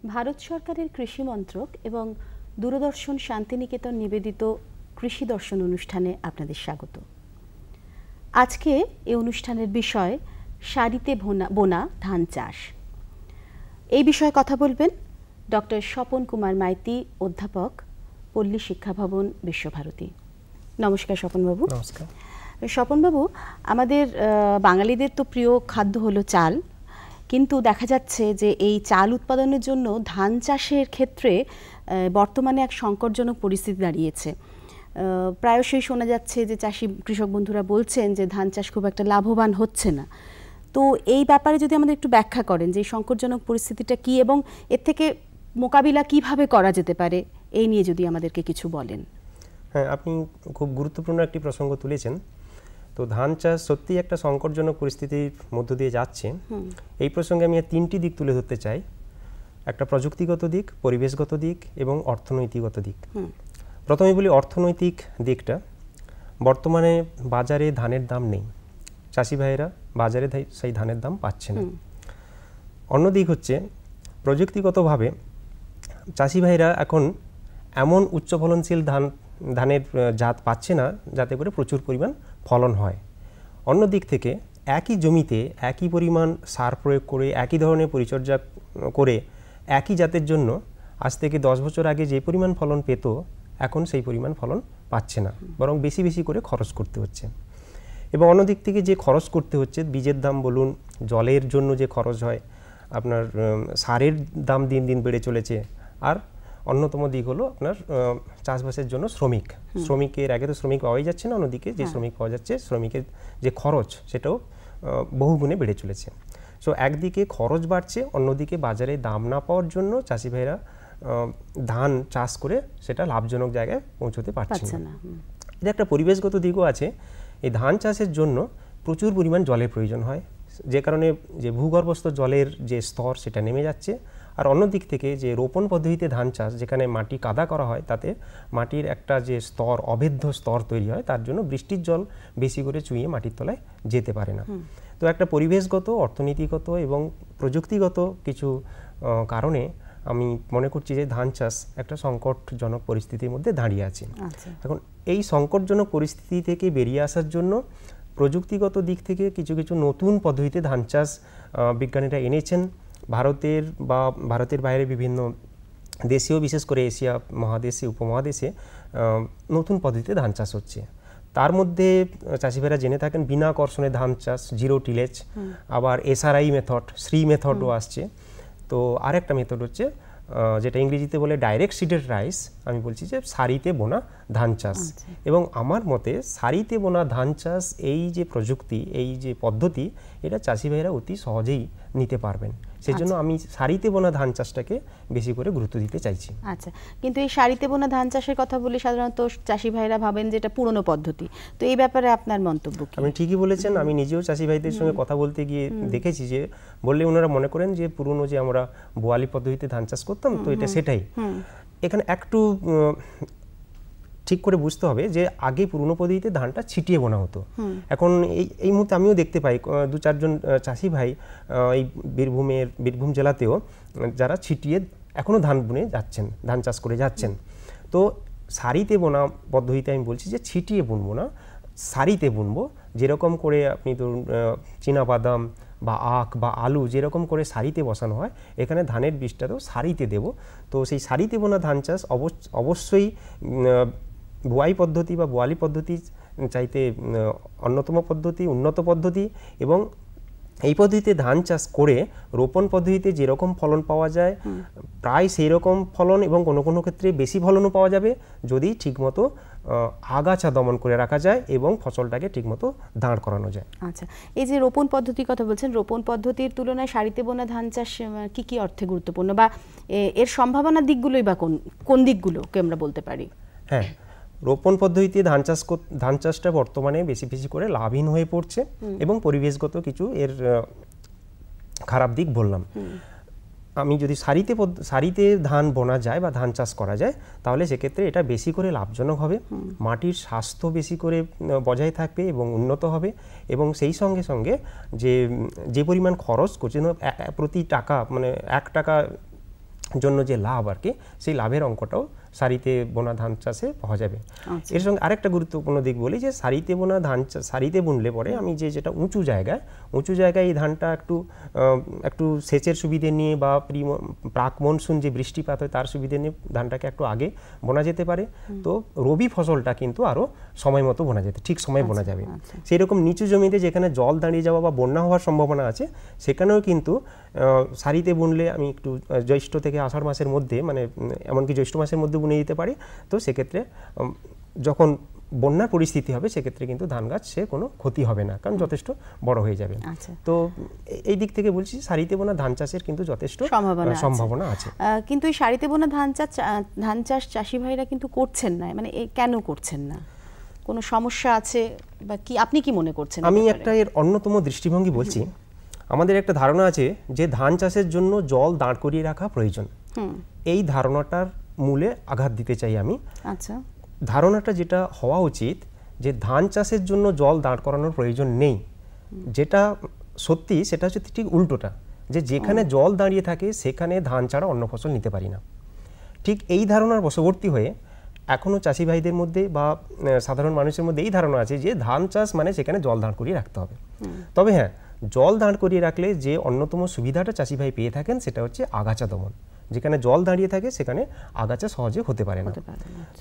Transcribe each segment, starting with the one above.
ভারত সরকারের কৃষি মন্ত্রক এবং দূরদর্শন শান্তিনিকেতন নিবেদিত কৃষি দর্শন অনুষ্ঠানে আপনাদের স্বাগত। আজকে এই অনুষ্ঠানের বিষয় সারিতে বোনা ধান চাষ। এই বিষয়ে কথা বলবেন ডক্টর স্বপন কুমার মাইতি, অধ্যাপক, পল্লী শিক্ষা ভবন, বিশ্বভারতী। নমস্কার স্বপনবাবু। নমস্কার। স্বপনবাবু, আমাদের বাঙালিদের তো প্রিয় খাদ্য হলো চাল, কিন্তু দেখা যাচ্ছে যে এই চাল উৎপাদনের জন্য ধান চাষের ক্ষেত্রে বর্তমানে এক সংকটজনক পরিস্থিতি দাঁড়িয়েছে। প্রায়শই শোনা যাচ্ছে যে কৃষক বন্ধুরা বলছেন যে ধান চাষ খুব একটা লাভবান হচ্ছে না। তো এই ব্যাপারে যদি আমাদের একটু ব্যাখ্যা করেন যে এই সংকটজনক পরিস্থিতিটা কি এবং এর থেকে মোকাবিলা কিভাবে করা যেতে পারে, এই নিয়ে যদি আমাদেরকে কিছু বলেন। হ্যাঁ, আপনি খুব গুরুত্বপূর্ণ একটি প্রসঙ্গ তুলেছেন। তো ধান চাষ সত্যি একটা সংকটজনক পরিস্থিতির মধ্য দিয়ে যাচ্ছে। এই প্রসঙ্গে আমি তিনটি দিক তুলে ধরতে চাই: একটা প্রযুক্তিগত দিক, পরিবেশগত দিক এবং অর্থনৈতিকগত দিক। প্রথমে বলি অর্থনৈতিক দিকটা। বর্তমানে বাজারে ধানের দাম নেই, চাষি ভাইয়েরা বাজারে সেই ধানের দাম পাচ্ছে না। অন্য দিক হচ্ছে প্রযুক্তিগতভাবে চাষি ভাইরা এখন এমন উচ্চ ফলনশীল ধানের জাত পাচ্ছে না যাতে করে প্রচুর পরিমাণ ফলন হয়। অন্য দিক থেকে একই জমিতে একই পরিমাণ সার প্রয়োগ করে একই ধরনের পরিচর্যা করে একই জাতের জন্য আজ থেকে 10 বছর আগে যে পরিমাণ ফলন পেত, এখন সেই পরিমাণ ফলন পাচ্ছে না, বরং বেশি বেশি করে খরচ করতে হচ্ছে। এবং অন্য দিক থেকে যে খরচ করতে হচ্ছে, বীজের দাম বলুন, জলের জন্য যে খরচ হয়, আপনার সারের দাম দিন দিন বেড়ে চলেছে। আর অন্যতম দিক হলো আপনার চাষবাসের জন্য শ্রমিকের আগে তো শ্রমিক পাওয়াই যাচ্ছে না, অন্যদিকে যে শ্রমিক পাওয়া যাচ্ছে, শ্রমিকের যে খরচ সেটাও বহুগুণে বেড়ে চলেছে। সো একদিকে খরচ বাড়ছে, অন্যদিকে বাজারে দাম না পাওয়ার জন্য চাষি ভাইরা ধান চাষ করে সেটা লাভজনক জায়গায় পৌঁছতে পারছে না। এটা একটা পরিবেশগত দিকও আছে। এই ধান চাষের জন্য প্রচুর পরিমাণ জলের প্রয়োজন হয়, যে কারণে যে ভূগর্ভস্থ জলের যে স্তর সেটা নেমে যাচ্ছে। আর অন্য দিক থেকে যে রোপণ পদ্ধতিতে ধান চাষ, যেখানে মাটি কাদা করা হয়, তাতে মাটির একটা যে স্তর, অভেদ্য স্তর তৈরি হয়, তার জন্য বৃষ্টির জল বেশি করে চুইয়ে মাটির তলায় যেতে পারে না। তো একটা পরিবেশগত, অর্থনীতিগত এবং প্রযুক্তিগত কিছু কারণে আমি মনে করছি যে ধান চাষ একটা সংকটজনক পরিস্থিতির মধ্যে দাঁড়িয়ে আছে। এখন এই সংকটজনক পরিস্থিতি থেকে বেরিয়ে আসার জন্য প্রযুক্তিগত দিক থেকে কিছু কিছু নতুন পদ্ধতিতে ধান চাষ বিজ্ঞানীরা এনেছেন। ভারতের বাইরে বিভিন্ন দেশেও, বিশেষ করে এশিয়া মহাদেশে, উপমহাদেশে নতুন পদ্ধতিতে ধান চাষ হচ্ছে। তার মধ্যে চাষিভাইরা জেনে থাকেন বিনা কর্ষণে ধান চাষ, জিরো টিলেজ, আবার SRI মেথড, শ্রী মেথডও আসছে। তো আরেকটা মেথড হচ্ছে যেটা ইংরেজিতে বলে ডাইরেক্ট সিডেড রাইস, আমি বলছি যে সারিতে বোনা ধান চাষ। এবং আমার মতে সারিতে বোনা ধান চাষ, এই যে প্রযুক্তি, এই যে পদ্ধতি, এটা চাষি ভাইরা অতি সহজেই নিতে পারবেন। সেই জন্য আমি সারিতে বোনা ধান চাষটাকে বেশি করে গুরুত্ব দিতে চাইছি। আচ্ছা, কিন্তু এই সারিতে বোনা ধান চাষের কথা বলে সাধারণত চাষি ভাইরা ভাবেন যে এটা পুরনো পদ্ধতি। তো এই ব্যাপারে আপনার মন্তব্য কি? আপনি ঠিকই বলেছেন। আমি নিজেও চাষি ভাইদের সঙ্গে কথা বলতে গিয়ে দেখেছি যে বললে ওনারা মনে করেন যে পুরনো যে আমরা বোয়ালি পদ্ধতিতে ধান চাষ করতাম, তো এটা সেটাই। এখানে একটু ঠিক করে বুঝতে হবে যে আগে পুরনো পদ্ধতিতে ধানটা ছিটিয়ে বোনা হতো। এখন এই মুহূর্তে আমিও দেখতে পাই 2-4 জন চাষি ভাই এই বীরভূম জেলাতেও যারা ছিটিয়ে এখনও ধান বুনে যাচ্ছেন, ধান চাষ করে যাচ্ছেন। তো সারিতে বোনা পদ্ধতিতে আমি বলছি যে ছিটিয়ে বুনবো না, সারিতে বুনবো। যেরকম করে আপনি ধরুন চীনাবাদাম বা আখ বা আলু যেরকম করে সারিতে বসানো হয়, এখানে ধানের বীজটাতেও সারিতে দেব। তো সেই সারিতে বোনা ধান চাষ অবশ্যই বোয়াই পদ্ধতি বা বোয়ালি পদ্ধতি চাইতে অন্যতম পদ্ধতি, উন্নত পদ্ধতি। এবং এই পদ্ধতিতে ধান চাষ করে রোপণ পদ্ধতিতে যেরকম ফলন পাওয়া যায়, প্রায় সেই রকম ফলন এবং কোনো কোনো ক্ষেত্রে বেশি ফলনও পাওয়া যাবে যদি ঠিকমতো আগাছা দমন করে রাখা যায় এবং ফসলটাকে ঠিকমতো দাঁড় করানো যায়। আচ্ছা, এই যে রোপণ পদ্ধতির কথা বলছেন, রোপণ পদ্ধতির তুলনায় সারিতে বোনা ধান চাষ কি কি অর্থে গুরুত্বপূর্ণ, বা এর সম্ভাবনার দিকগুলোই বা কোন দিকগুলোকে আমরা বলতে পারি? হ্যাঁ, রোপণ পদ্ধতিতে ধান চাষটা বর্তমানে বেশি বেশি করে লাভহীন হয়ে পড়ছে এবং পরিবেশগত কিছু এর খারাপ দিক বললাম। আমি যদি সারিতে ধান বোনা যায় বা ধান চাষ করা যায়, তাহলে সেক্ষেত্রে এটা বেশি করে লাভজনক হবে, মাটির স্বাস্থ্য বেশি করে বজায় থাকবে এবং উন্নত হবে। এবং সেই সঙ্গে সঙ্গে যে পরিমাণ খরচ করছে প্রতি টাকা, মানে 1 টাকা জন্য যে লাভ আর কি, সেই লাভের অঙ্কটাও সারিতে বোনা ধান চাষে পাওয়া যাবে। এর সঙ্গে আরেকটা গুরুত্বপূর্ণ দিক বলি যে সারিতে বোনা ধান সারিতে বুনলে পরে আমি যেটা উঁচু জায়গায় এই ধানটা একটু সেচের সুবিধে নিয়ে বা প্রাক মনসুন যে বৃষ্টিপাত হয় তার সুবিধে নিয়ে ধানটাকে একটু আগে বোনা যেতে পারে। তো রবি ফসলটা কিন্তু আরও সময় মতো বোনা যেতে ঠিক সময় বোনা যাবে। সেই রকম নিচু জমিতে যেখানে জল দাঁড়িয়ে যাওয়া বা বন্যা হওয়ার সম্ভাবনা আছে সেখানেও কিন্তু সারিতে বুনলে আমি একটু জ্যৈষ্ঠ থেকে আষাঢ় মাসের মধ্যে, মানে এমনকি জ্যৈষ্ঠ মাসের মধ্যে বুনে দিতে পারি। তো সেক্ষেত্রে যখন বন্যার পরিস্থিতি হবে সেক্ষেত্রে কিন্তু ধান গাছ সে কোনো ক্ষতি হবে না, কারণ যথেষ্ট বড় হয়ে যাবে। তো এই দিক থেকে বলছি সারিতে বোনা ধান চাষের কিন্তু যথেষ্ট সম্ভাবনা আছে। কিন্তু এই সারিতে বোনা ধান চাষ চাষি ভাইরা কিন্তু করছেন না, মানে কেন করছেন না? কোনো সমস্যা আছে বা কি, আপনি কি মনে করছেন? আমি একটা এর অন্যতম দৃষ্টিভঙ্গি বলছি। আমাদের একটা ধারণা আছে যে ধান চাষের জন্য জল দাঁড় করিয়ে রাখা প্রয়োজন। এই ধারণাটার মূলে আঘাত দিতে চাই আমি। আচ্ছা, ধারণাটা যেটা হওয়া উচিত যে ধান চাষের জন্য জল দাঁড় করানোর প্রয়োজন নেই, যেটা সত্যি সেটা হচ্ছে ঠিক উল্টোটা, যে যেখানে জল দাঁড়িয়ে থাকে সেখানে ধান ছাড়া অন্য ফসল নিতে পারি না। ঠিক এই ধারণার বশবর্তী হয়ে এখনও চাষি ভাইদের মধ্যে বা সাধারণ মানুষের মধ্যে এই ধারণা আছে যে ধান চাষ মানে সেখানে জল দাঁড় করিয়ে রাখতে হবে। তবে হ্যাঁ, জল দাঁড় করিয়ে রাখলে যে অন্যতম সুবিধাটা চাষি ভাই পেয়ে থাকেন সেটা হচ্ছে আগাছা দমন। যেখানে জল দাঁড়িয়ে থাকে সেখানে আগাছা সহজে হতে পারে না।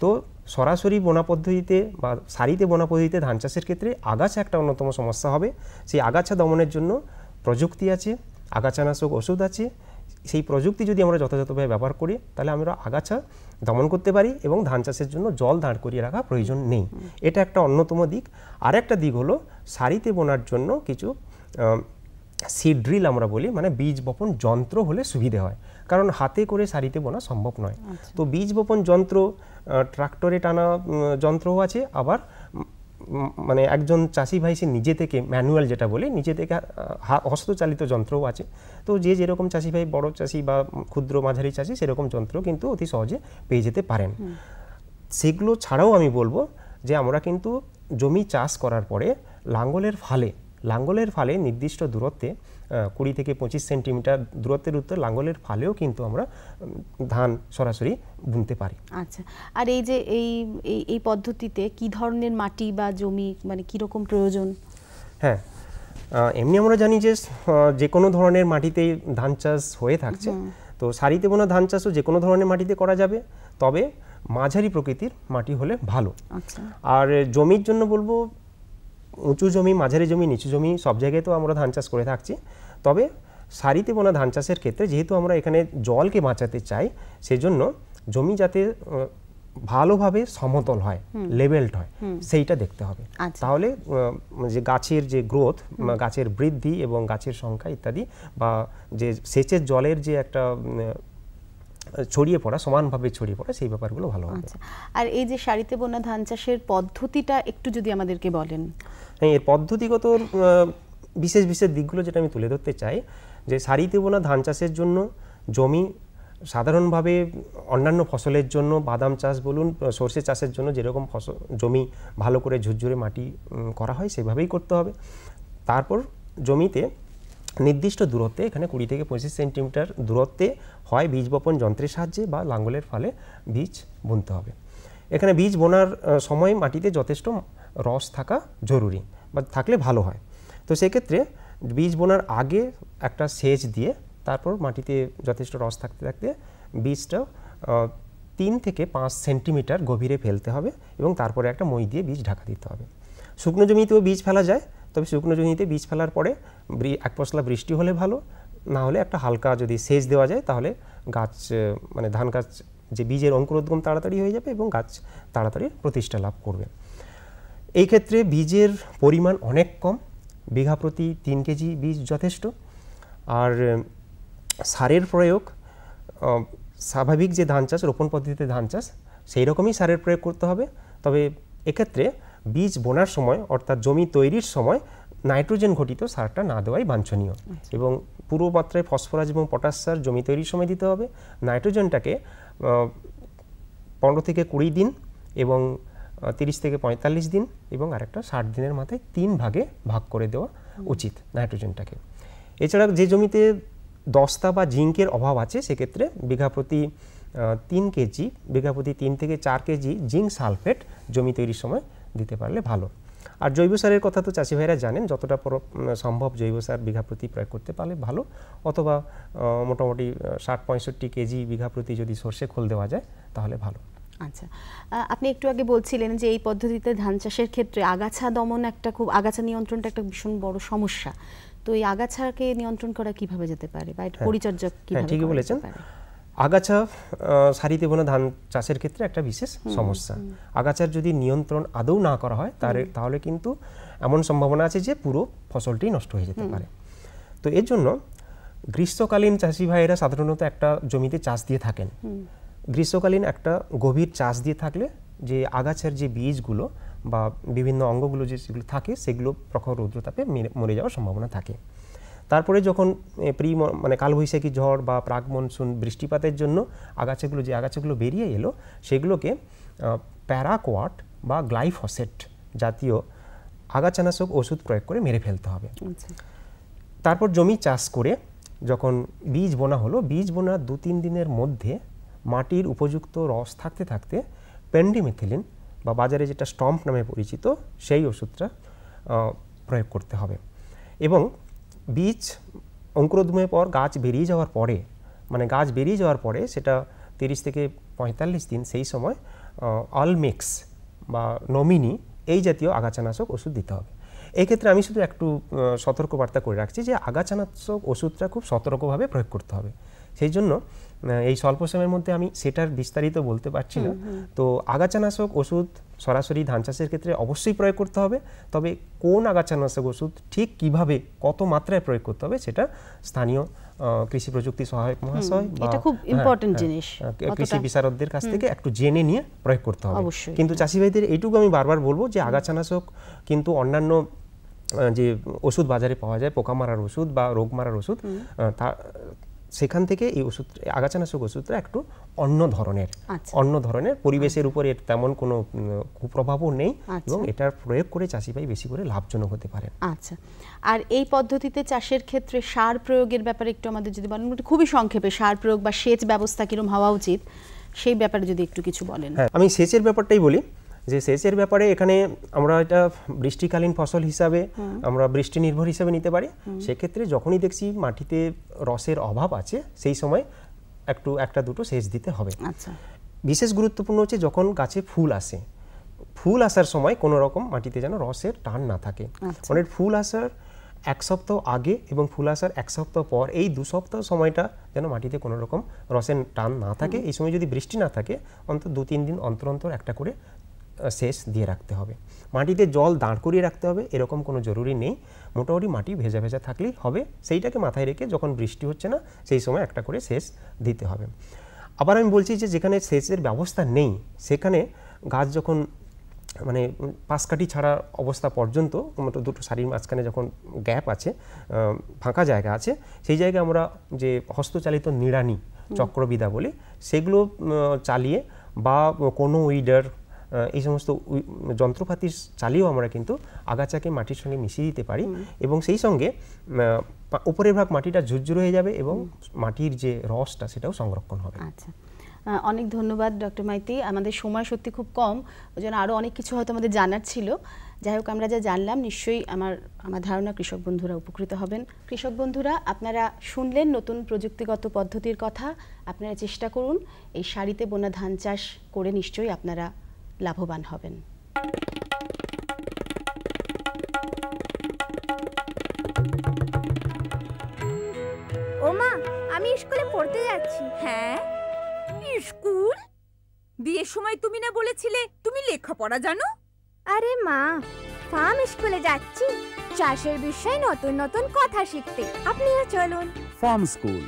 তো সরাসরি বোনা পদ্ধতিতে বা সারিতে বোনা পদ্ধতিতে ধান চাষের ক্ষেত্রে আগাছা একটা অন্যতম সমস্যা হবে। সেই আগাছা দমনের জন্য প্রযুক্তি আছে, আগাছানাশক ওষুধ আছে। সেই প্রযুক্তি যদি আমরা যথাযথভাবে ব্যবহার করি তাহলে আমরা আগাছা দমন করতে পারি এবং ধান চাষের জন্য জল দাঁড় করিয়ে রাখা প্রয়োজন নেই। এটা একটা অন্যতম দিক। আরেকটা দিক হলো সারিতে বোনার জন্য কিছু সিড ড্রিল আমরা বলি, মানে বীজ বপন যন্ত্র হলে সুবিধে হয়, কারণ হাতে করে সারিতে বোনা সম্ভব নয়। তো বীজ বপন যন্ত্র, ট্রাক্টরে টানা যন্ত্রও আছে, আবার মানে একজন চাষি ভাই সে নিজে থেকে ম্যানুয়াল যেটা বলি নিজে থেকে হস্তচালিত যন্ত্রও আছে। তো যে যেরকম চাষি ভাই, বড় চাষি বা ক্ষুদ্র মাঝারি চাষি, সেরকম যন্ত্র কিন্তু অতি সহজে পেয়ে যেতে পারেন। সেগুলো ছাড়াও আমি বলবো যে আমরা কিন্তু জমি চাষ করার পরে লাঙ্গলের ফালে নির্দিষ্ট দূরত্বে 20 থেকে 25 সেন্টিমিটার দূরত্বের উত্তর লাঙ্গলের ফালেও কিন্তু আমরা ধান সরাসরি বুনতে পারি। আচ্ছা, আর এই যে এই পদ্ধতিতে কি ধরনের মাটি বা জমি, মানে কীরকম প্রয়োজন? হ্যাঁ, এমনি আমরা জানি যে কোনো ধরনের মাটিতেই ধান চাষ হয়ে থাকছে। তো সারিতে বোনা ধান চাষও যে কোনো ধরনের মাটিতে করা যাবে, তবে মাঝারি প্রকৃতির মাটি হলে ভালো। আর জমির জন্য বলবো উঁচু জমি, মাঝারি জমি, নিচু জমি সব জায়গায় তো আমরা ধান চাষ করে থাকছি। তবে সারিতে বোনা ধান চাষের ক্ষেত্রে যেহেতু আমরা এখানে জলকে বাঁচাতে চাই, সেজন্য জমি যাতে ভালোভাবে সমতল হয়, লেভেলড হয়, সেইটা দেখতে হবে। তাহলে যে গাছের যে গ্রোথ, গাছের বৃদ্ধি এবং গাছের সংখ্যা ইত্যাদি, বা যে সেচের জলের যে একটা ছড়িয়ে পড়া, সমানভাবে ছড়িয়ে পড়া, সেই ব্যাপারগুলো ভালো হবে। আর এই যে সারিতে বোনা ধান চাষের পদ্ধতিটা একটু যদি আমাদেরকে বলেন। হ্যাঁ, এর পদ্ধতিগত বিশেষ দিকগুলো যেটা আমি তুলে ধরতে চাই, যে সারিতে বোনা ধান চাষের জন্য জমি সাধারণভাবে অন্যান্য ফসলের জন্য, বাদাম চাষ বলুন, সরষে চাষের জন্য যেরকম জমি ভালো করে ঝুরঝুরে মাটি করা হয় সেভাবেই করতে হবে। তারপর জমিতে নির্দিষ্ট দূরত্বে, এখানে 20 থেকে 25 সেন্টিমিটার দূরত্বে হয় বীজ বপন যন্ত্রের সাহায্যে বা লাঙ্গলের ফলে বীজ বুনতে হবে। এখানে বীজ বোনার সময় মাটিতে যথেষ্ট রস থাকা জরুরি, বা থাকলে ভালো হয়। তো সেক্ষেত্রে বীজ বোনার আগে একটা সেচ দিয়ে তারপর মাটিতে যথেষ্ট রস থাকতে থাকতে বীজটা 3 থেকে 5 সেন্টিমিটার গভীরে ফেলতে হবে এবং তারপরে একটা মই দিয়ে বীজ ঢাকা দিতে হবে। শুকনো জমিতেও বীজ ফেলা যায়, তবে শুকনো জমিতে বীজ ফেলার পরে এক পশলা বৃষ্টি হলে ভালো, না হলে একটা হালকা যদি সেচ দেওয়া যায় তাহলে গাছ, মানে ধান গাছ যে বীজের অঙ্কুরোদ্গম তাড়াতাড়ি হয়ে যাবে এবং গাছ তাড়াতাড়ি প্রতিষ্ঠা লাভ করবে। এই ক্ষেত্রে বীজের পরিমাণ অনেক কম, বিঘা প্রতি 3 কেজি বীজ যথেষ্ট। আর সারের প্রয়োগ স্বাভাবিক যে ধান চাষ, রোপণ পদ্ধতিতে ধান চাষ, সেই রকমই সারের প্রয়োগ করতে হবে। তবে এক্ষেত্রে বীজ বোনার সময় অর্থাৎ জমি তৈরির সময় নাইট্রোজেন ঘটিত সারটা না দেওয়াই বাঞ্ছনীয় এবং পুরো মাত্রায় ফসফরাস এবং পটাশ সার জমি তৈরির সময় দিতে হবে। নাইট্রোজেনটাকে 15 থেকে 20 দিন এবং 30 থেকে 45 দিন এবং আরেকটা 60 দিনের মাথায় 3 ভাগে ভাগ করে দেওয়া উচিত নাইট্রোজেনটাকে। এছাড়া যে জমিতে দস্তা বা জিঙ্কের অভাব আছে সেক্ষেত্রে বিঘা প্রতি 3 কেজি, বিঘা প্রতি 3 থেকে 4 কেজি জিঙ্ক সালফেট জমি তৈরির সময় দিতে পারলে ভালো। আর জৈব সারের কথা তো চাষি ভাইরা জানেন, যতটা সম্ভব জৈব সার বিঘা প্রতি প্রয়োগ করতে পারলে ভালো, অথবা মোটামুটি 60-65 কেজি বিঘা প্রতি যদি সর্ষে খোল দেওয়া যায় তাহলে ভালো। আচ্ছা, আপনি একটু আগে বলছিলেন যে এই পদ্ধতিতে ধান চাষের ক্ষেত্রে আগাছা দমন আগাছা নিয়ন্ত্রণটা একটা ভীষণ বড় সমস্যা। তো এই আগাছাকে নিয়ন্ত্রণ করা কিভাবে যেতে পারে বা এর পরিচর্যা কিভাবে? ঠিকই বলেছেন, আগাছা সারিতে বোনা ধান চাষের ক্ষেত্রে একটা বিশেষ সমস্যা। আগাছার যদি নিয়ন্ত্রণ আদৌ না করা হয় তাহলে কিন্তু এমন সম্ভাবনা আছে যে পুরো ফসলটি নষ্ট হয়ে যেতে পারে। তো এর জন্য গ্রীষ্মকালীন চাষি ভাইয়েরা সাধারণত একটা জমিতে চাষ দিয়ে থাকেন। গ্রীষ্মকালীন একটা গভীর চাষ দিয়ে থাকলে যে আগাছার যে বীজগুলো বা বিভিন্ন অঙ্গগুলো যেগুলো থাকে সেগুলো প্রখর রৌদ্রতাপে মরে যাওয়ার সম্ভাবনা থাকে। তারপরে যখন মানে কালবৈশাখী ঝড় বা প্রাক মনসুন বৃষ্টিপাতের জন্য আগাছাগুলো বেরিয়ে এলো, সেগুলোকে প্যারাকোয়াট বা গ্লাইফোসেট জাতীয় আগাছানাশক ওষুধ প্রয়োগ করে মেরে ফেলতে হবে। তারপর জমি চাষ করে যখন বীজ বোনা হলো, বীজ বোনা 2-3 দিনের মধ্যে মাটির উপযুক্ত রস থাকতে থাকতে পেন্ডিমেথিলিন বা বাজারে যেটা স্টম্প নামে পরিচিত সেই ওষুধটা প্রয়োগ করতে হবে। এবং বীজ অঙ্কুরোদ্গমের পর গাছ বেরিয়ে যাওয়ার পরে সেটা 30 থেকে 45 দিন সেই সময় অলমিক্স বা নমিনি এই জাতীয় আগাছানাশক ওষুধ দিতে হবে। এই ক্ষেত্রে আমি শুধু একটু সতর্কবার্তা করে রাখছি যে আগাছানাশক ওষুধটা খুব সতর্কভাবে প্রয়োগ করতে হবে। সেই জন্য এই স্বল্প সময়ের মধ্যে আমি সেটার বিস্তারিত বলতে পারছি না। তো আগাছানাশক ওষুধ সরাসরি ধান চাষের ক্ষেত্রে অবশ্যই প্রয়োগ করতে হবে, তবে কোন আগাছানাশক ওষুধ ঠিক কিভাবে কত মাত্রায় প্রয়োগ করতে হবে সেটা স্থানীয় কৃষি প্রযুক্তি সহায়ক মহাশয় বা এটা খুব ইম্পর্টেন্ট জিনিস, কৃষি বিশারদদের কাছ থেকে একটু জেনে নিয়ে প্রয়োগ করতে হবে। কিন্তু চাষি ভাইদের এইটুকু আমি বারবার বলবো যে আগাছানাশক কিন্তু অন্যান্য যে ওষুধ বাজারে পাওয়া যায়, পোকা মারার ওষুধ বা রোগ মারার ওষুধ, সেখান থেকে এই ওষুধ আগাছানাশক ওষুধটা একটু অন্য ধরনের পরিবেশের উপর এর তেমন কোনো কুপ্রভাবও নেই এবং এটার প্রয়োগ করে চাষি ভাই বেশি করে লাভজনক হতে পারে। আচ্ছা, আর এই পদ্ধতিতে চাষের ক্ষেত্রে সার প্রয়োগের ব্যাপারে একটু আমাদের যদি বলেন, খুবই সংক্ষেপে সার প্রয়োগ বা সেচ ব্যবস্থা কিরকম হওয়া উচিত সেই ব্যাপারে যদি একটু কিছু বলেন। হ্যাঁ, আমি সেচের ব্যাপারটাই বলি যে সেচের ব্যাপারে এখানে আমরা এটা বৃষ্টিকালীন ফসল হিসাবে আমরা বৃষ্টি নির্ভর হিসাবে নিতে পারি। সেক্ষেত্রে যখনই দেখছি মাটিতে রসের অভাব আছে সেই সময় একটা দুটো সেচ দিতে হবে। আচ্ছা, বিশেষ গুরুত্বপূর্ণ হচ্ছে যখন গাছে ফুল আসার সময় কোনো রকম মাটিতে যেন রসের টান না থাকে। মানে ফুল আসার 1 সপ্তাহ আগে এবং ফুল আসার 1 সপ্তাহ পর এই 2 সপ্তাহ সময়টা যেন মাটিতে কোনো রকম রসের টান না থাকে। এই সময় যদি বৃষ্টি না থাকে অন্তত 2-3 দিন অন্তর একটা করে সেচ দিয়ে রাখতে হবে। মাটিতে জল দাঁড় করিয়ে রাখতে হবে এরকম কোনো জরুরি নেই, মোটামুটি মাটি ভেজা ভেজা থাকলেই হবে। সেইটাকে মাথায় রেখে যখন বৃষ্টি হচ্ছে না সেই সময় একটা করে সেচ দিতে হবে। আবার আমি বলছি যে যেখানে সেচের ব্যবস্থা নেই সেখানে গাছ যখন মানে পাশকাঠি ছাড়া অবস্থা পর্যন্ত দুটো সারির মাঝখানে যখন গ্যাপ আছে, ফাঁকা জায়গা আছে, সেই জায়গায় আমরা যে হস্তচালিত নিড়ানি চক্রবিদা বলি সেগুলো চালিয়ে বা কোনো উইডার এই সমস্ত যন্ত্রপাতি চালিয়েও আমরা কিন্তু আগাছাকে মাটির সঙ্গে মিশিয়ে দিতে পারি এবং সেই সঙ্গে উপরের ভাগ মাটিটা ঝুরঝুরে হয়ে যাবে এবং মাটির যে রসটা সেটাও সংরক্ষণ হবে। আচ্ছা, অনেক ধন্যবাদ ডক্টর মাইতি। আমাদের সময় সত্যি খুব কম, ওই জন্য আরও অনেক কিছু হয়তো আমাদের জানার ছিল। যাই হোক, আমরা যা জানলাম নিশ্চয়ই আমার ধারণা কৃষক বন্ধুরা উপকৃত হবেন। কৃষক বন্ধুরা, আপনারা শুনলেন নতুন প্রযুক্তিগত পদ্ধতির কথা। আপনারা চেষ্টা করুন এই সারিতে বোনা ধান চাষ করে, নিশ্চয়ই আপনারা লাভবান হবেন। ওমা, আমি স্কুলে পড়তে যাচ্ছি। হ্যাঁ, স্কুল? বিয়ের সময় তুমি না বলেছিলে তুমি লেখাপড়া জানো? আরে মা, ফার্ম স্কুলে যাচ্ছি চাষের বিষয়ে নতুন নতুন কথা শিখতে। আপনিও চলুন। ফার্ম স্কুল,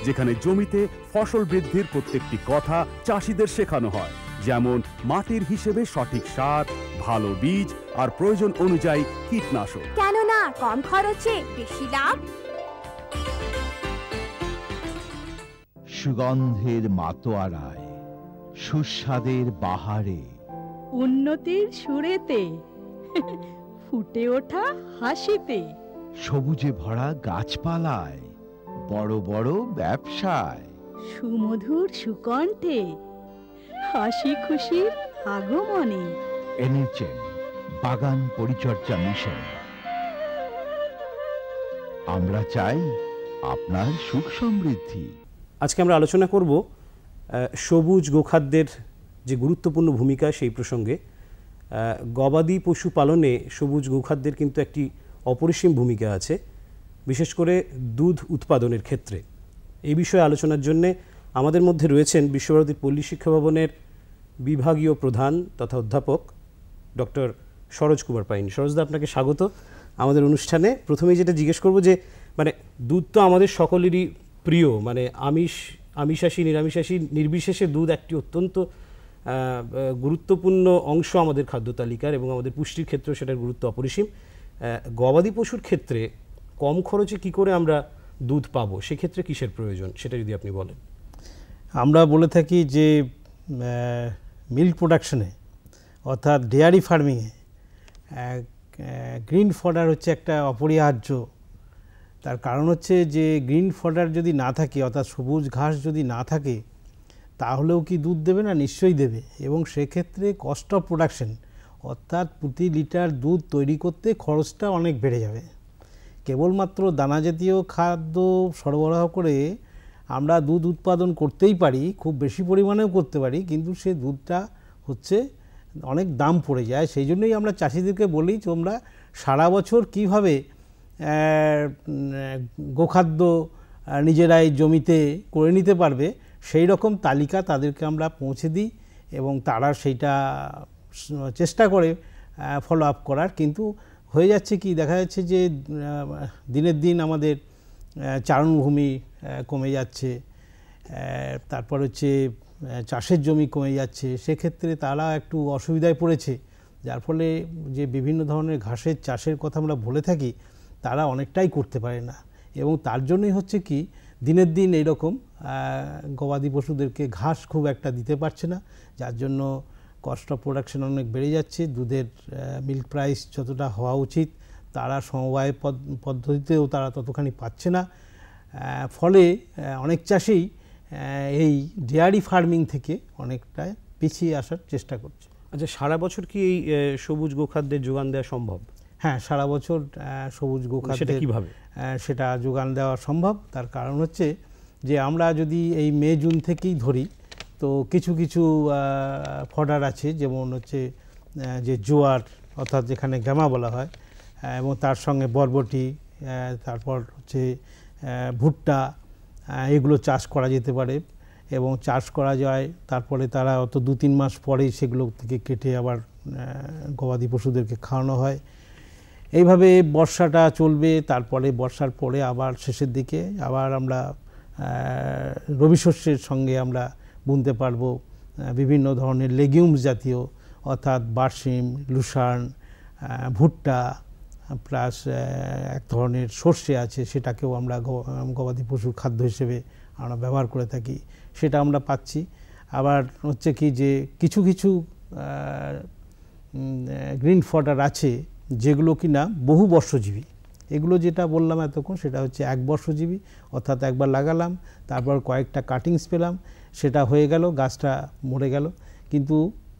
যেখানে জমিতে ফসল বৃদ্ধির প্রত্যেকটি কথা চাষিদের শেখানো হয়, যেমন মাটির হিসেবে সঠিক সার, ভালো বীজ আর প্রয়োজন অনুযায়ী কীটনাশক। কেননা কম খরচে বেশি লাভ। সুগন্ধের মাতোয়ারায়, সুস্বাদের বাহারে, উন্নতির সুরেতে, ফুটে ওঠা হাসিতে, সবুজে ভরা গাছপালায়, বড় বড় ব্যবসায়, সুমধুর সুকণ্ঠে, হাসি খুশির আগমনে। এনেছেন বাগান পরিচর্যা মিশন। আমরা চাই আপনার সুখ সমৃদ্ধি। আজকে আমরা আলোচনা করব সবুজ গোখাদ্যের যে গুরুত্বপূর্ণ ভূমিকা সেই প্রসঙ্গে। গবাদি পশু পালনে সবুজ গোখাদ্যের কিন্তু একটি অপরিসীম ভূমিকা আছে, বিশেষ করে দুধ উৎপাদনের ক্ষেত্রে। এই বিষয়ে আলোচনার জন্যে আমাদের মধ্যে রয়েছেন বিশ্বভারতীর পল্লী শিক্ষা ভবনের বিভাগীয় প্রধান তথা অধ্যাপক ডক্টর সরোজ কুমার পাইন। সরোজদা, আপনাকে স্বাগত আমাদের অনুষ্ঠানে। প্রথমেই যেটা জিজ্ঞেস করব যে মানে দুধ তো আমাদের সকলেরই প্রিয়, মানে আমিষাশী নিরামিষাশী নির্বিশেষে দুধ একটি অত্যন্ত গুরুত্বপূর্ণ অংশ আমাদের খাদ্য তালিকার, এবং আমাদের পুষ্টির ক্ষেত্রেও সেটার গুরুত্ব অপরিসীম। গবাদি পশুর ক্ষেত্রে কম খরচে কি করে আমরা দুধ পাবো, সেক্ষেত্রে কিসের প্রয়োজন, সেটা যদি আপনি বলেন। আমরা বলে থাকি যে মিল্ক প্রোডাকশনে অর্থাৎ ডেয়ারি ফার্মিংয়ে গ্রিন ফডার হচ্ছে একটা অপরিহার্য। তার কারণ হচ্ছে যে গ্রিন ফডার যদি না থাকে, অর্থাৎ সবুজ ঘাস যদি না থাকে, তাহলেও কি দুধ দেবে না? নিশ্চয়ই দেবে। এবং সেক্ষেত্রে কস্ট অফ প্রোডাকশন, অর্থাৎ প্রতি লিটার দুধ তৈরি করতে খরচটা অনেক বেড়ে যাবে। কেবলমাত্র দানা জাতীয় খাদ্য সরবরাহ করে আমরা দুধ উৎপাদন করতেই পারি, খুব বেশি পরিমাণেও করতে পারি, কিন্তু সে দুধটা হচ্ছে অনেক দাম পড়ে যায়। সেই জন্যই আমরা চাষিদেরকে বলি, তোমরা সারা বছর কীভাবে গোখাদ্য নিজেরাই জমিতে করে নিতে পারবে সেই রকম তালিকা তাদেরকে আমরা পৌঁছে দিই, এবং তারা সেইটা চেষ্টা করে ফলো আপ করার। কিন্তু হয়ে যাচ্ছে কি, দেখা যাচ্ছে যে দিনের দিন আমাদের চারণভূমি কমে যাচ্ছে, তারপর হচ্ছে চাষের জমি কমে যাচ্ছে। সেক্ষেত্রে তারা একটু অসুবিধায় পড়েছে, যার ফলে যে বিভিন্ন ধরনের ঘাসের চাষের কথা আমরা বলে থাকি তারা অনেকটাই করতে পারে না। এবং তার জন্যই হচ্ছে কি, দিনের দিন এইরকম গবাদি পশুদেরকে ঘাস খুব একটা দিতে পারছে না, যার জন্য কস্ট অফ প্রোডাকশন অনেক বেড়ে যাচ্ছে। দুধের মিল্ক প্রাইস যতটা হওয়া উচিত তারা সমবায় পদ্ধতিতেও তারা ততখানি পাচ্ছে না। ফলে অনেক চাষি এই ডেয়ারি ফার্মিং থেকে অনেকটা পিছিয়ে আসার চেষ্টা করছে। আচ্ছা, সারা বছর কি এই সবুজ গোখাদ্যের যোগান দেওয়া সম্ভব? হ্যাঁ, সারা বছর সবুজ গোখাদ্য সেটা কীভাবে সেটা যোগান দেওয়া সম্ভব। তার কারণ হচ্ছে যে আমরা যদি এই মে জুন থেকেই ধরি, তো কিছু কিছু ফডার আছে, যেমন হচ্ছে যে জোয়ার, অর্থাৎ যেখানে গামা বলা হয়, এবং তার সঙ্গে বরবটি, তারপর হচ্ছে ভুট্টা, এগুলো চাষ করা যেতে পারে এবং চাষ করা যায়। তারপরে তারা অত 2-3 মাস পরেই সেগুলো থেকে কেটে আবার গবাদি পশুদেরকে খাওয়ানো হয়। এইভাবে বর্ষাটা চলবে, তারপরে বর্ষার পরে আবার শেষের দিকে আবার আমরা রবি শস্যের সঙ্গে আমরা বুনতে পারবো বিভিন্ন ধরনের লেগিউমস জাতীয়, অর্থাৎ বার্সিম, লুসার্ন, ভুট্টা, প্লাস এক ধরনের সর্ষে আছে, সেটাকেও আমরা গবাদি পশুর খাদ্য হিসেবে আমরা ব্যবহার করে থাকি, সেটা আমরা পাচ্ছি। আবার হচ্ছে কি যে কিছু কিছু গ্রিন ফডার আছে যেগুলো কিনা বহু বর্ষজীবী। এগুলো যেটা বললাম এতক্ষণ, সেটা হচ্ছে 1 বর্ষজীবী, অর্থাৎ একবার লাগালাম, তারপর কয়েকটা কাটিংস পেলাম, সেটা হয়ে গেল, গাছটা মরে গেল। কিন্তু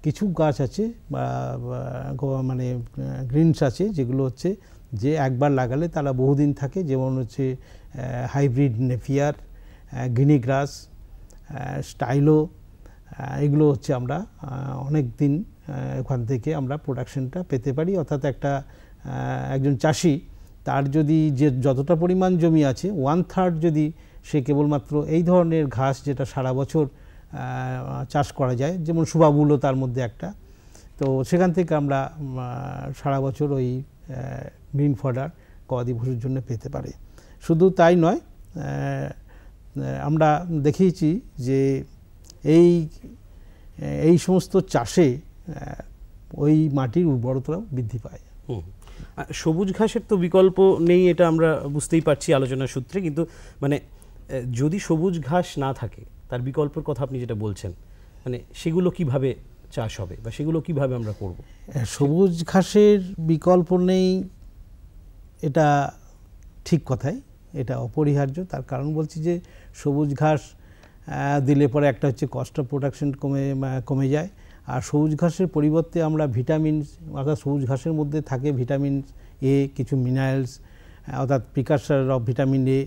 কিছু গাছ আছে মানে গ্রিনস আছে যেগুলো হচ্ছে যে একবার লাগালে তারা বহুদিন থাকে, যেমন হচ্ছে হাইব্রিড নেপিয়ার, গিনি গ্রাস, স্টাইলো। এগুলো হচ্ছে আমরা অনেক দিন ওখান থেকে আমরা প্রোডাকশনটা পেতে পারি। অর্থাৎ একজন চাষি তার যদি যে যতটা পরিমাণ জমি আছে 1/3 যদি সে কেবলমাত্র এই ধরনের ঘাস, যেটা সারা বছর চাষ করা যায়, যেমন সুবাবুলও তার মধ্যে একটা, তো সেখান থেকে আমরা সারা বছর ওই গ্রিন ফডার গবাদি পশুর জন্য পেতে পারি। শুধু তাই নয়, আমরা দেখিয়েছি যে এই সমস্ত চাষে ওই মাটির উর্বরতাও বৃদ্ধি পায়। সবুজ ঘাসের তো বিকল্প নেই, এটা আমরা বুঝতেই পারছি আলোচনার সূত্রে, কিন্তু মানে যদি সবুজ ঘাস না থাকে, তার বিকল্পের কথা আপনি যেটা বলছেন, মানে সেগুলো কিভাবে চাষ হবে বা সেগুলো কিভাবে আমরা করব? সবুজ ঘাসের বিকল্প নেই, এটা ঠিক কথাই, এটা অপরিহার্য। তার কারণ বলছি যে সবুজ ঘাস দিলে পরে একটা হচ্ছে কস্ট অফ প্রোডাকশন কমে যায়, আর সবুজ ঘাসের পরিবর্তে আমরা ভিটামিন, অর্থাৎ সবুজ ঘাসের মধ্যে থাকে ভিটামিন এ, কিছু মিনারেলস, অর্থাৎ প্রিকারসার অফ ভিটামিন এ,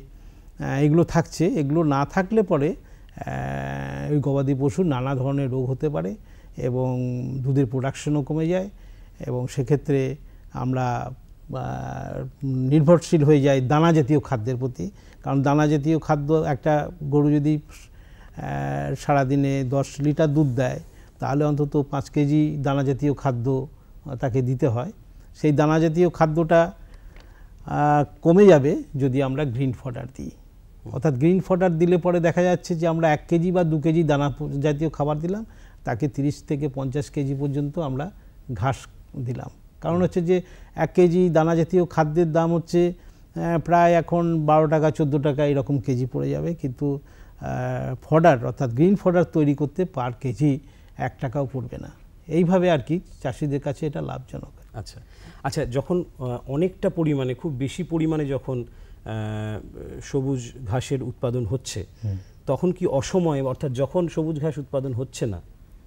এগুলো থাকছে। এগুলো না থাকলে পরে ওই গবাদি পশুর নানা ধরনের রোগ হতে পারে এবং দুধের প্রোডাকশনও কমে যায়, এবং সেক্ষেত্রে আমরা নির্ভরশীল হয়ে যাই দানা জাতীয় খাদ্যের প্রতি। কারণ দানা জাতীয় খাদ্য, একটা গরু যদি সারাদিনে 10 লিটার দুধ দেয় তাহলে অন্তত 5 কেজি দানা জাতীয় খাদ্য তাকে দিতে হয়। সেই দানা জাতীয় খাদ্যটা কমে যাবে যদি আমরা গ্রিন ফডার দিই। অর্থাৎ গ্রিন ফডার দিলে পরে দেখা যাচ্ছে যে আমরা 1 কেজি বা 2 কেজি দানা জাতীয় খাবার দিলাম, তাকে 30 থেকে 50 কেজি পর্যন্ত আমরা ঘাস দিলাম। কারণ হচ্ছে যে 1 কেজি দানা জাতীয় খাদ্যের দাম হচ্ছে প্রায় এখন 12 টাকা 14 টাকা এরকম কেজি পড়ে যাবে, কিন্তু ফডার অর্থাৎ গ্রিন ফডার তৈরি করতে পার কেজি 1 টাকাও পড়বে না। এইভাবে আর কি চাষিদের কাছে এটা লাভজনক। আচ্ছা আচ্ছা, যখন অনেকটা পরিমাণে, খুব বেশি পরিমাণে যখন সবুজ ঘাসের উৎপাদন হচ্ছে, তখন কি অসময়ে, অর্থাৎ যখন সবুজ ঘাস উৎপাদন হচ্ছে না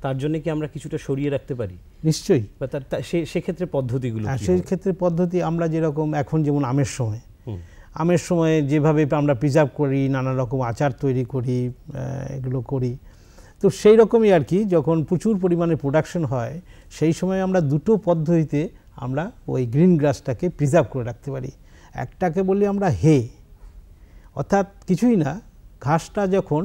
তার জন্য কি আমরা কিছুটা সরিয়ে রাখতে পারি? নিশ্চয়ই। বা তার সেক্ষেত্রে পদ্ধতিগুলো, সেই ক্ষেত্রে পদ্ধতি আমরা যেরকম এখন যেমন আমের সময় যেভাবে আমরা প্রিজার্ভ করি, নানা রকম আচার তৈরি করি, এগুলো করি, তো সেই রকমই আর কি যখন প্রচুর পরিমাণে প্রোডাকশন হয় সেই সময় আমরা দুটো পদ্ধতিতে আমরা ওই গ্রিন গ্রাসটাকে প্রিজার্ভ করে রাখতে পারি। একটাকে বলি আমরা হে, অর্থাৎ কিছুই না, ঘাসটা যখন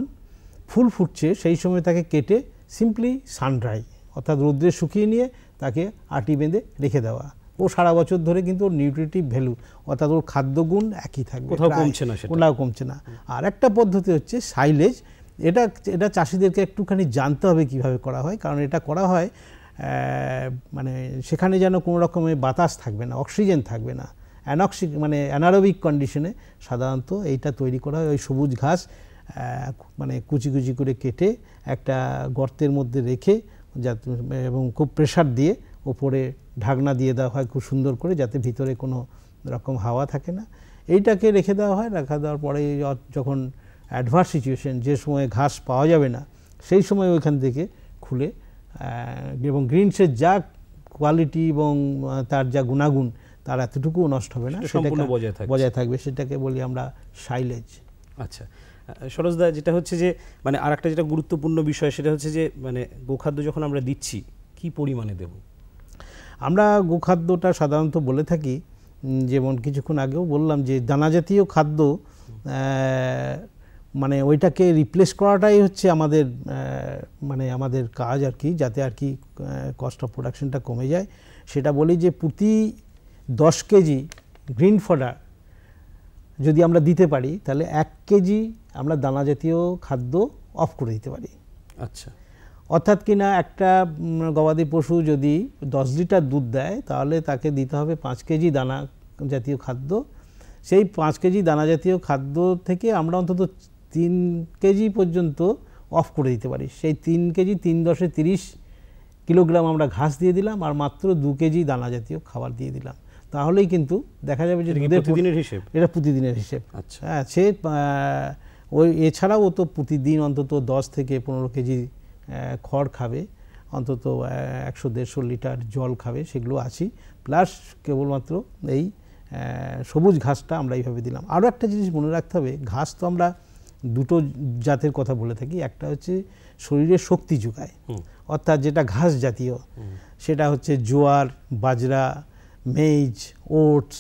ফুল ফুটছে সেই সময় তাকে কেটে সিম্পলি সানড্রাই, অর্থাৎ রোদ্রে শুকিয়ে নিয়ে তাকে আটি বেঁধে রেখে দেওয়া। ও সারা বছর ধরে কিন্তু ওর নিউট্রিটিভ ভ্যালু, অর্থাৎ ওর খাদ্যগুণ একই থাকবে, কোথাও কমছে না। আর একটা পদ্ধতি হচ্ছে সাইলেজ। এটা চাষিদেরকে একটুখানি জানতে হবে কিভাবে করা হয়, কারণ এটা করা হয় মানে সেখানে যেন কোনো রকমের বাতাস থাকবে না, অক্সিজেন থাকবে না, মানে অ্যানারোবিক কন্ডিশনে সাধারণত এইটা তৈরি করা হয়। ওই সবুজ ঘাস মানে কুচি কুচি করে কেটে একটা গর্তের মধ্যে রেখে এবং খুব প্রেসার দিয়ে ওপরে ঢাকনা দিয়ে দেওয়া হয় খুব সুন্দর করে, যাতে ভিতরে কোনো রকম হাওয়া থাকে না। এইটাকে রেখে দেওয়া হয়। রাখা দেওয়ার পরে যখন অ্যাডভার্স সিচুয়েশন, যে সময় ঘাস পাওয়া যাবে না, সেই সময় ওইখান থেকে খুলে এবং গ্রিনসের যা কোয়ালিটি এবং তার যা গুণাগুণ তার এতটুকু নষ্ট হবে না, সম্পূর্ণ বজায় থাকবে। সেটাকে বলি আমরা সাইলেজ। আচ্ছা সরোজদা, যেটা হচ্ছে যে মানে আরেকটা যেটা গুরুত্বপূর্ণ বিষয় সেটা হচ্ছে যে মানে গোখাদ্য যখন আমরা দিচ্ছি কি পরিমাণে দেব? আমরা গোখাদ্যটা সাধারণত বলে থাকি, যেমন কিছুক্ষণ আগেও বললাম যে দানা জাতীয় খাদ্য, মানে ওইটাকে রিপ্লেস করাটাই হচ্ছে আমাদের মানে আমাদের কাজ আর কি, যাতে আর কি কস্ট অফ প্রোডাকশনটা কমে যায়। সেটা বলি যে প্রতি 10 কেজি গ্রিন ফডার যদি আমরা দিতে পারি তাহলে 1 কেজি আমরা দানা জাতীয় খাদ্য অফ করে দিতে পারি। আচ্ছা, অর্থাৎ কিনা একটা গবাদি পশু যদি 10 লিটার দুধ দেয় তাহলে তাকে দিতে হবে 5 কেজি দানা জাতীয় খাদ্য। সেই 5 কেজি দানা জাতীয় খাদ্য থেকে আমরা অন্তত 3 কেজি পর্যন্ত অফ করে দিতে পারি। সেই 3 কেজি 3 10 30 কিলোগ্রাম আমরা ঘাস দিয়ে দিলাম আর মাত্র 2 কেজি দানা জাতীয় খাবার দিয়ে দিলাম, তাহলেই কিন্তু দেখা যাবে যে প্রতিদিনের হিসেব, এটা প্রতিদিনের হিসেব। আচ্ছা, হ্যাঁ, সে ওই এছাড়াও ও তো প্রতিদিন অন্তত 10 থেকে 15 কেজি খড় খাবে, অন্তত 100-150 লিটার জল খাবে, সেগুলো আছি, প্লাস কেবলমাত্র এই সবুজ ঘাসটা আমরা এইভাবে দিলাম। আরও একটা জিনিস মনে রাখতে হবে, ঘাস তো আমরা দুটো জাতের কথা বলে থাকি। একটা হচ্ছে শরীরে শক্তি যোগায়, অর্থাৎ যেটা ঘাস জাতীয়, সেটা হচ্ছে জোয়ার, বাজরা, মেইজ, ওটস,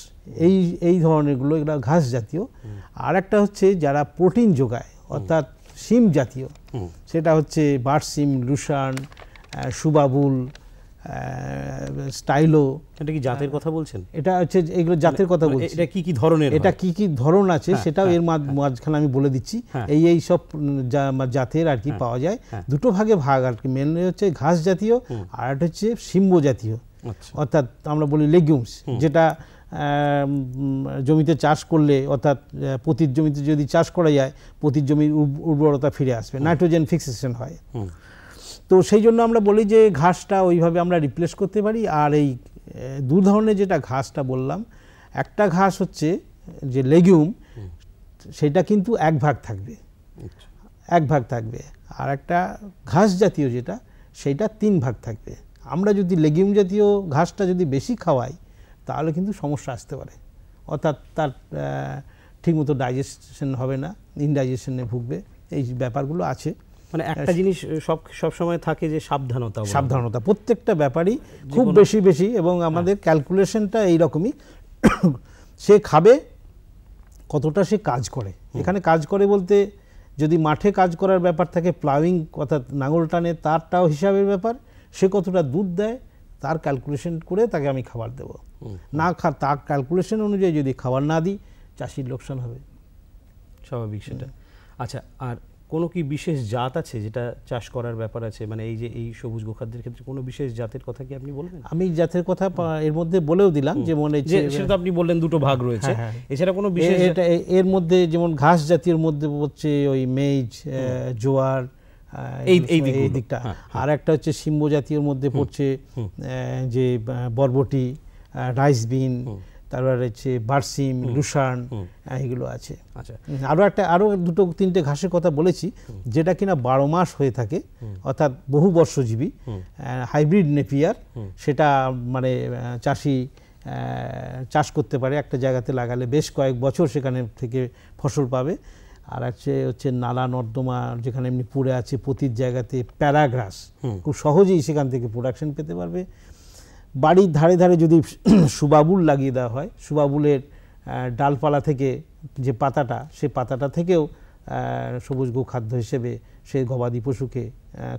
এই ধরনেরগুলো, এগুলো ঘাস জাতীয়। আর একটা হচ্ছে যারা প্রোটিন যোগায়, অর্থাৎ শিম জাতীয়, সেটা হচ্ছে বার্সিম, লুসার্ন, সুবাবুল, স্টাইলো। এটা কি জাতের কথা বলছেন? এটা হচ্ছে এগুলো জাতের কথা বলছি। এটা কি কি ধরনের, এটা কি কি ধরন আছে সেটাও এর মাঝখানে আমি বলে দিচ্ছি। এই সব জাতের আর কি পাওয়া যায়। দুটো ভাগে ভাগ আর কি, মেনলি হচ্ছে ঘাস জাতীয় আর একটা হচ্ছে শিম্ব জাতীয়, অর্থাৎ আমরা বলি লেগুমস, যেটা জমিতে চাষ করলে, অর্থাৎ পতির জমিতে যদি চাষ করা যায় পতির জমির উর্বরতা ফিরে আসবে, নাইট্রোজেন ফিক্সেশন হয়। তো সেই জন্য আমরা বলি যে ঘাসটা ওইভাবে আমরা রিপ্লেস করতে পারি। আর এই দু ধরনের যেটা ঘাসটা বললাম, একটা ঘাস হচ্ছে যে লেগুম, সেটা কিন্তু 1 ভাগ থাকবে, 1 ভাগ থাকবে। আর একটা ঘাস জাতীয় যেটা, সেটা 3 ভাগ থাকবে। আমরা যদি লেগুম জাতীয় ঘাসটা যদি বেশি খাওয়াই তাহলে কিন্তু সমস্যা আসতে পারে, অর্থাৎ তার ঠিকমতো ডাইজেশন হবে না, ইনডাইজেশনে ভুগবে, এই ব্যাপারগুলো আছে। মানে একটা জিনিস সব সময় থাকে যে সাবধানতা প্রত্যেকটা ব্যাপারই খুব বেশি, এবং আমাদের ক্যালকুলেশনটা এইরকমই, সে খাবে কতটা সে কাজ করে। এখানে কাজ করে বলতে যদি মাঠে কাজ করার ব্যাপার থাকে, প্লাউইং অর্থাৎ নাঙল টানে, তারটাও হিসাবের ব্যাপার, সে কতটা দুধ দেয় তার ক্যালকুলেশন করে তাকে আমি খাবার দেব। না তার ক্যালকুলেশন অনুযায়ী যদি খাবার না দিই, চাষির লোকসান হবে, স্বাভাবিক সেটা। আচ্ছা, আর কোনো কি বিশেষ জাত আছে যেটা চাষ করার ব্যাপার আছে, মানে এই যে এই সবুজ গোখাদ্যের ক্ষেত্রে কোনো বিশেষ জাতের কথা কি আপনি বলবেন? আমি জাতের কথা এর মধ্যে বলেও দিলাম, যেমন সেটা তো আপনি বললেন 2টো ভাগ রয়েছে, এছাড়া কোনো বিশেষ এর মধ্যে যেমন ঘাস জাতীয় মধ্যে হচ্ছে ওই মেজ, জোয়ার, এই দিকটা। আর একটা হচ্ছে সিম্ব জাতীয় মধ্যে পড়ছে যে বরবটি, রাইস বিন, তারপর হচ্ছে বারসিম, লুসান, এগুলো আছে। আচ্ছা, আরো 2-3টে ঘাসের কথা বলেছি যেটা কিনা 12 মাস হয়ে থাকে, অর্থাৎ বহু বর্ষজীবী, হাইব্রিড নেপিয়ার। সেটা মানে চাষি চাষ করতে পারে, একটা জায়গাতে লাগালে বেশ কয়েক বছর সেখানে থেকে ফসল পাবে। আর হচ্ছে নালা নর্দমা যেখানে এমনি পড়ে আছে প্রতির জায়গাতে প্যারাগ্রাস, খুব সহজেই সেখান থেকে প্রোডাকশন পেতে পারবে। বাড়ির ধারে ধারে যদি সুবাবুল লাগিয়ে দেওয়া হয়, সুবাবুলের ডালপালা থেকে যে পাতাটা, সেই পাতাটা থেকেও সবুজ গোখাদ্য হিসেবে সে গবাদি পশুকে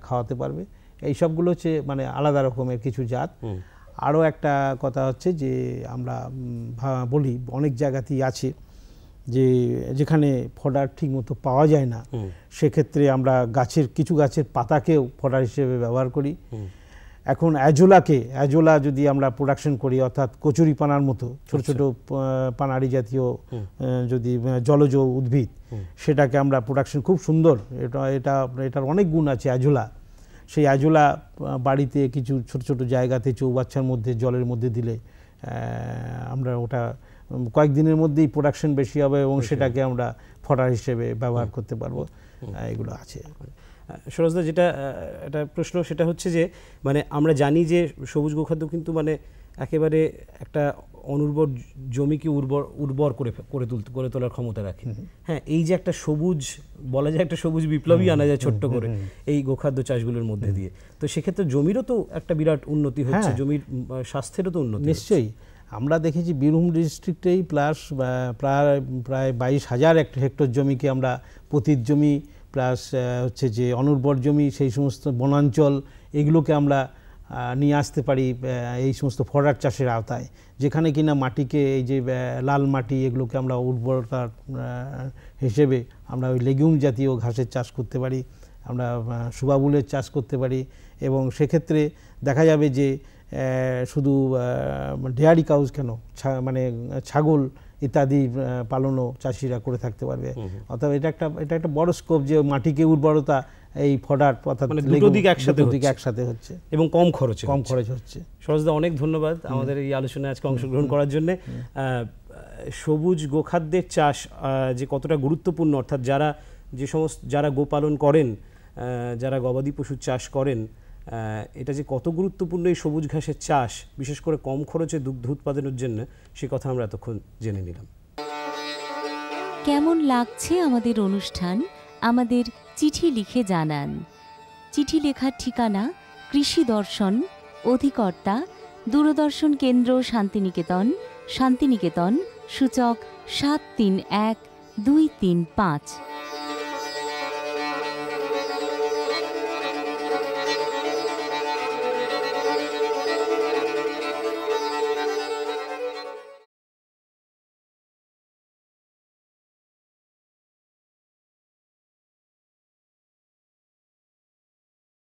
খাওয়াতে পারবে। এই সবগুলো হচ্ছে মানে আলাদা রকমের কিছু জাত। আরও একটা কথা হচ্ছে যে আমরা বলি অনেক জায়গাতেই আছে যে যেখানে ফডার ঠিকমতো পাওয়া যায় না, সেক্ষেত্রে আমরা কিছু গাছের পাতাকেও ফডার হিসেবে ব্যবহার করি। এখন অ্যাজোলা যদি আমরা প্রোডাকশন করি, অর্থাৎ কচুরি পানার মতো ছোট ছোট পানারি জাতীয় যদি জলজ উদ্ভিদ, সেটাকে আমরা প্রোডাকশন খুব সুন্দর, এটার অনেক গুণ আছে অ্যাজোলা। সেই অ্যাজোলা বাড়িতে কিছু ছোট ছোট জায়গাতে চৌবাচ্চার মধ্যে জলের মধ্যে দিলে আমরা ওটা কয়েকদিনের মধ্যেই প্রোডাকশন বেশি হবে এবং সেটাকে আমরা ফডার হিসেবে ব্যবহার করতে পারবো। এগুলো আছে। সরোজদা, যেটা একটা প্রশ্ন সেটা হচ্ছে যে মানে আমরা জানি যে সবুজ গোখাদ্য কিন্তু মানে একেবারে একটা অনুর্বর জমিকে উর্বর করে তোলার ক্ষমতা রাখে। হ্যাঁ, এই যে একটা সবুজ বলা যায়, একটা সবুজ বিপ্লবী আনা যায় ছোট্ট করে এই গোখাদ্য চাষগুলোর মধ্যে দিয়ে, তো সেক্ষেত্রে জমিরও তো একটা বিরাট উন্নতি হচ্ছে, জমির স্বাস্থ্যেরও তো উন্নতি। নিশ্চয়ই আমরা দেখেছি বীরভূম ডিস্ট্রিক্টেই প্রায় 22,000 হেক্টর জমিকে আমরা পতিত জমি প্লাস হচ্ছে যে অনুর্বর জমি, সেই সমস্ত বনাঞ্চল, এগুলোকে আমরা নিয়ে আসতে পারি এই সমস্ত ফডার চাষের আওতায়, যেখানে কিনা মাটিকে এই যে লাল মাটি এগুলোকে আমরা উর্বরতা হিসেবে আমরা ওই লেগুম জাতীয় ঘাসের চাষ করতে পারি, আমরা সুবাবুলের চাষ করতে পারি। এবং সেক্ষেত্রে দেখা যাবে যে শুধু ডেয়ারি কাউজ কেন, মানে ছাগল ইত্যাদি পালনও চাষিরা করে থাকতে পারবে। অর্থাৎ এটা একটা বড় স্কোপ যে মাটিকে উর্বরতা এই ফডার অর্থাৎ দুটো দিক একসাথে হচ্ছে এবং কম খরচ হচ্ছে। সরোজদা, অনেক ধন্যবাদ আমাদের এই আলোচনায় আজকে অংশগ্রহণ করার জন্য। সবুজ গোখাদ্যের চাষ যে কতটা গুরুত্বপূর্ণ, অর্থাৎ যারা গোপালন করেন, যারা গবাদি পশুর চাষ করেন, এটা যে কত গুরুত্বপূর্ণ এই সবুজ ঘাসের চাষ, বিশেষ করে কম খরচে দুগ্ধ উৎপাদনের জন্য, সে কথা আমরা এতক্ষণ জেনে নিলাম। কেমন লাগছে আমাদের অনুষ্ঠান আমাদের চিঠি লিখে জানান। চিঠি লেখার ঠিকানা কৃষি দর্শন, অধিকর্তা দূরদর্শন কেন্দ্র, শান্তিনিকেতন, শান্তিনিকেতন, সূচক 731235।